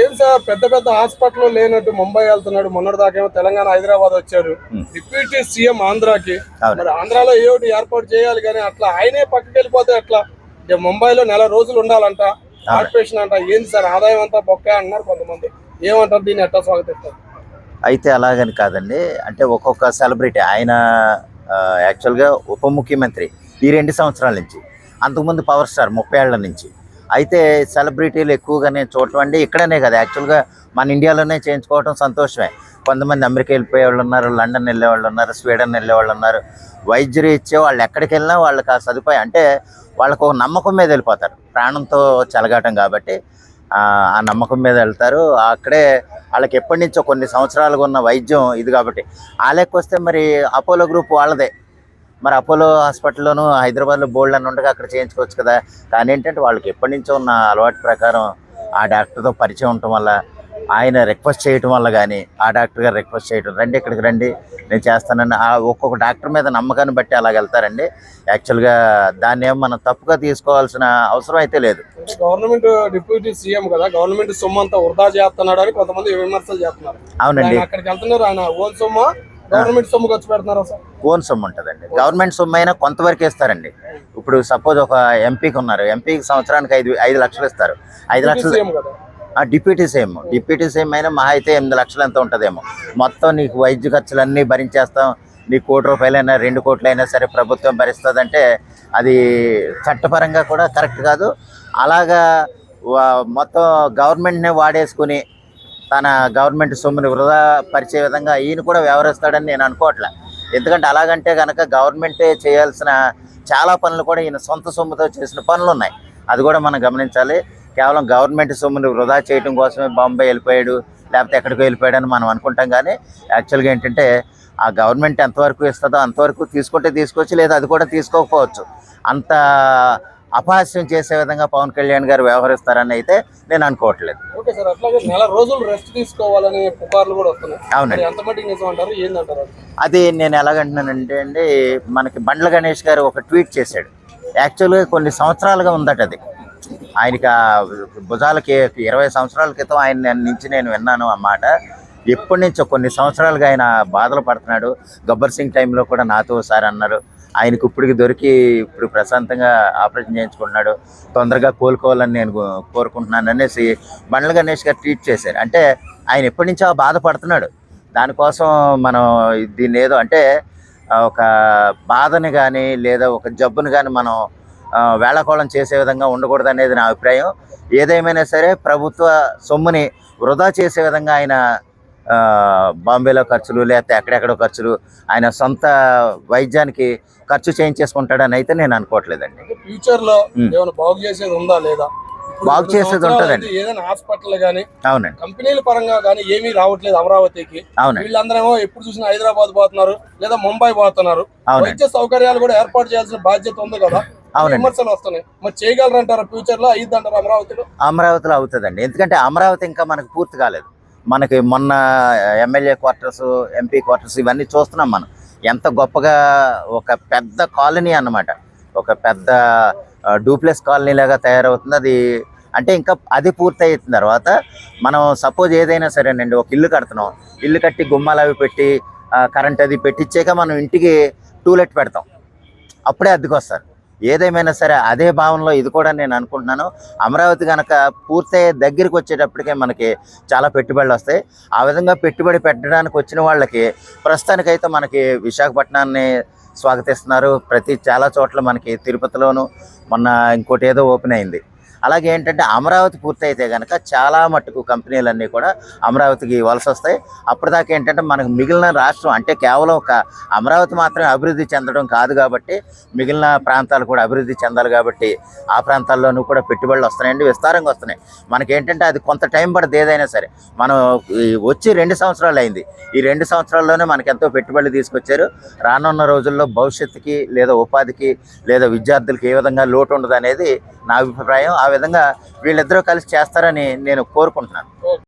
ఏం సార్ పెద్ద పెద్ద హాస్పిటల్ లేనట్టు ముంబై వెళ్తున్నాడు, మొన్నటి దాకేమో తెలంగాణ హైదరాబాద్ వచ్చాడు, డిప్యూటీ సీఎం ఆంధ్రాకి. మరి ఆంధ్రాలో ఏ ఒకటి ఏర్పాటు చేయాలి, కానీ అట్లా ఆయనే పక్కకి వెళ్ళిపోతే ఎట్లా? ముంబైలో నెల రోజులు ఉండాలంట, ఆపరేషన్ అంట. ఏంది సార్ ఆదాయం అంతా బొక్క అన్నారు కొంతమంది. ఏమంటారు, దీన్ని ఎట్లా స్వాగతిస్తారు? అయితే అలాగని కాదండి, అంటే ఒక్కొక్క సెలబ్రిటీ ఆయన యాక్చువల్గా ఉప ముఖ్యమంత్రి ఈ 2 సంవత్సరాల నుంచి, అంతకుముందు పవర్ స్టార్ 30 ఏళ్ల నుంచి. అయితే సెలబ్రిటీలు ఎక్కువగా నేను చూడటం అండి ఇక్కడనే కదా, యాక్చువల్గా మన ఇండియాలోనే చేయించుకోవడం సంతోషమే. కొంతమంది అమెరికా వెళ్ళిపోయే వాళ్ళు ఉన్నారు, లండన్ వెళ్ళేవాళ్ళు ఉన్నారు, స్వీడన్ వెళ్ళేవాళ్ళు ఉన్నారు. వైద్యులు ఇచ్చే వాళ్ళు ఎక్కడికి వెళ్ళినా వాళ్ళకి ఆ సదుపాయం, అంటే వాళ్ళకు ఒక నమ్మకం మీద వెళ్ళిపోతారు, ప్రాణంతో చెలగాటం కాబట్టి ఆ నమ్మకం మీద వెళ్తారు. అక్కడే వాళ్ళకి ఎప్పటి నుంచో కొన్ని సంవత్సరాలుగా ఉన్న వైద్యం ఇది కాబట్టి. ఆ లెక్క వస్తే మరి అపోలో గ్రూప్ వాళ్ళదే, మరి అపోలో హాస్పిటల్లోనూ హైదరాబాద్లో బోల్డ్ అని ఉండగా అక్కడ చేయించుకోవచ్చు కదా. కానీ ఏంటంటే వాళ్ళకి ఎప్పటి నుంచో ఉన్న అలవాటు ప్రకారం ఆ డాక్టర్తో పరిచయం ఉండటం వల్ల, ఆయన రిక్వెస్ట్ చేయటం వల్ల, కానీ ఆ డాక్టర్ గారు రిక్వెస్ట్ చేయటం, రండి ఇక్కడికి రండి నేను చేస్తానని ఆ ఒక్కొక్క డాక్టర్ మీద నమ్మకాన్ని బట్టి అలాగ వెళ్తారండి. యాక్చువల్గా దాన్ని ఏమో మనం తప్పుగా తీసుకోవాల్సిన అవసరం అయితే లేదు. గవర్నమెంట్ డిప్యూటీ సీఎం కదా, గవర్నమెంట్ సొమ్ము అంతా వృధా చేస్తున్నాడు అని కొంతమంది విమర్శలు చేస్తున్నారు. అవునండి, అక్కడికి వెళ్తున్నారు, ఆయన ఓన్ సొమ్ము గవర్నమెంట్ సొమ్ము ఖర్చు పెడుతున్నారు సార్. ఓన్ సొమ్ము ఉంటుందండి, గవర్నమెంట్ సొమ్ము అయినా కొంతవరకు ఇస్తారండి. ఇప్పుడు సపోజ్ ఒక ఎంపీకి ఉన్నారు, ఎంపీకి సంవత్సరానికి 5 లక్షలు ఇస్తారు. 5 లక్షలు డిప్యూటీ సీఎం అయినా మహా అయితే 8 లక్షలు ఎంత ఉంటుందేమో. మొత్తం నీకు వైద్య ఖర్చులన్నీ భరించేస్తాం, నీకు ₹1 కోటి 2 కోట్లైనా సరే ప్రభుత్వం భరిస్తుందంటే అది చట్టపరంగా కూడా కరెక్ట్ కాదు. అలాగా మొత్తం గవర్నమెంట్నే వాడేసుకుని తన గవర్నమెంట్ సొమ్ముని వృధా పరిచే విధంగా ఈయన కూడా వ్యవహరిస్తాడని నేను అనుకోవట్లే. ఎందుకంటే అలాగంటే కనుక గవర్నమెంటే చేయాల్సిన చాలా పనులు కూడా ఈయన సొంత సొమ్ముతో చేసిన పనులు ఉన్నాయి, అది కూడా మనం గమనించాలి. కేవలం గవర్నమెంట్ సొమ్ముని వృధా చేయడం కోసమే బాంబే వెళ్ళిపోయాడు, లేకపోతే ఎక్కడికో వెళ్ళిపోయాడని మనం అనుకుంటాం. కానీ యాక్చువల్గా ఏంటంటే ఆ గవర్నమెంట్ ఎంతవరకు ఇస్తుందో అంతవరకు తీసుకుంటే తీసుకోవచ్చు, లేదా అది కూడా తీసుకోకపోవచ్చు. అంత అపహాస్యం చేసే విధంగా పవన్ కళ్యాణ్ గారు వ్యవహరిస్తారని అయితే నేను అనుకోవట్లేదు. ఓకే సార్, అట్లాగే నెల రోజులు రెస్ట్ తీసుకోవాలని పుకార్లు కూడా వస్తున్నాయి. అవునండి, ఎంత మటుకు నిజం అంటారు, ఏందంటారు? అది నేను ఎలాగంటున్నానంటే అండి, మనకి బండ్ల గణేష్ గారు ఒక ట్వీట్ చేశాడు. యాక్చువల్గా కొన్ని సంవత్సరాలుగా ఉందట అది. ఆయనకి ఆ భుజాలకి 20 సంవత్సరాల క్రితం ఆయన నుంచి నేను విన్నాను ఆ మాట. ఎప్పటి నుంచో కొన్ని సంవత్సరాలుగా ఆయన బాధలు పడుతున్నాడు. గబ్బర్ సింగ్ టైంలో కూడా నాతో ఒకసారి అన్నారు, ఆయనకు ఇప్పటికి దొరికి ఇప్పుడు ప్రశాంతంగా ఆపరేషన్ చేయించుకుంటున్నాడు, తొందరగా కోలుకోవాలని నేను కోరుకుంటున్నాను అనేసి బండ్ల గణేష్ గారు ట్వీట్ చేశారు. అంటే ఆయన ఎప్పటి నుంచో బాధపడుతున్నాడు. దానికోసం మనం దీన్ని ఏదో అంటే ఒక బాధని కానీ లేదా ఒక జబ్బుని కానీ మనం వేళాకోళం చేసే విధంగా ఉండకూడదు అనేది నా అభిప్రాయం. ఏదేమైనా సరే ప్రభుత్వ సొమ్ముని వృధా చేసే విధంగా ఆయన బాంబేలో ఖర్చులు లేకపోతే ఎక్కడెక్కడో ఖర్చులు ఆయన సొంత వైద్యానికి ఖర్చు చేయించేసుకుంటాడని అయితే నేను అనుకోవట్లేదండి. ఫ్యూచర్ లో ఏమైనా బాగు చేసేది ఉందా లేదా? బాగు చేసేది ఉంటుందండి, ఏదైనా హాస్పిటల్ గానీ అవునండి కంపెనీల పరంగా కానీ ఏమీ రావట్లేదు అమరావతికి. వీళ్ళందరేమో ఎప్పుడు చూసినా హైదరాబాద్ పోతున్నారు లేదా ముంబై పోతున్నారు. వైద్య సౌకర్యాలు కూడా ఏర్పాటు చేయాల్సిన బాధ్యత ఉంది కదా. విమర్శలు వస్తున్నాయి, మరి చేయగలరంటారా? ఫ్యూచర్ లో అయ్యిద్ది అంటారు అమరావతిలో అవుతుందండి. ఎందుకంటే అమరావతి ఇంకా మనకు పూర్తి కాలేదు. మనకి మొన్న ఎమ్మెల్యే క్వార్టర్స్, ఎంపీ క్వార్టర్స్ ఇవన్నీ చూస్తున్నాం మనం. ఎంత గొప్పగా ఒక పెద్ద కాలనీ అన్నమాట, ఒక పెద్ద డూప్లెక్స్ కాలనీ లాగా తయారవుతుంది అది. అంటే ఇంకా అది పూర్తి అయిన తర్వాత మనం సపోజ్ ఏదైనా సరేనండి, ఒక ఇల్లు కడుతున్నాం, ఇల్లు కట్టి గుమ్మాలు అవి పెట్టి కరెంట్ అది పెట్టించాక మనం ఇంటికి టూలెట్ పెడతాం, అప్పుడే అద్దెకి వస్తారు. ఏదేమైనా సరే అదే భావనలో ఇది కూడా నేను అనుకుంటున్నాను. అమరావతి కనుక పూర్తయ్యే దగ్గరికి వచ్చేటప్పటికే మనకి చాలా పెట్టుబడులు వస్తాయి. ఆ విధంగా పెట్టుబడి పెట్టడానికి వచ్చిన వాళ్ళకి ప్రస్తుతానికైతే మనకి విశాఖపట్నాన్ని స్వాగతిస్తున్నారు. చాలా చోట్ల మనకి తిరుపతిలోను మొన్న ఇంకోటి ఏదో ఓపెన్ అయింది. అలాగే ఏంటంటే అమరావతి పూర్తయితే కనుక చాలా మట్టుకు కంపెనీలన్నీ కూడా అమరావతికి వలస వస్తాయి. అప్పటిదాకా ఏంటంటే మనకు మిగిలిన రాష్ట్రం అంటే కేవలం ఒక అమరావతి మాత్రమే అభివృద్ధి చెందడం కాదు కాబట్టి మిగిలిన ప్రాంతాలు కూడా అభివృద్ధి చెందాలి కాబట్టి ఆ ప్రాంతాల్లోనూ కూడా పెట్టుబడులు వస్తున్నాయండి, విస్తారంగా వస్తున్నాయి. మనకేంటంటే అది కొంత టైం పడుతుంది. ఏదైనా సరే మనం వచ్చి 2 సంవత్సరాలు అయింది. ఈ 2 సంవత్సరాల్లోనే మనకు ఎంతో పెట్టుబడులు తీసుకొచ్చారు. రానున్న రోజుల్లో భవిష్యత్తుకి లేదా ఉపాధికి లేదా విద్యార్థులకి ఏ విధంగా లోటు ఉండదు అనేది నా అభిప్రాయం. ఆ విధంగా వీళ్ళిద్దరూ కలిసి చేస్తారని నేను కోరుకుంటున్నాను.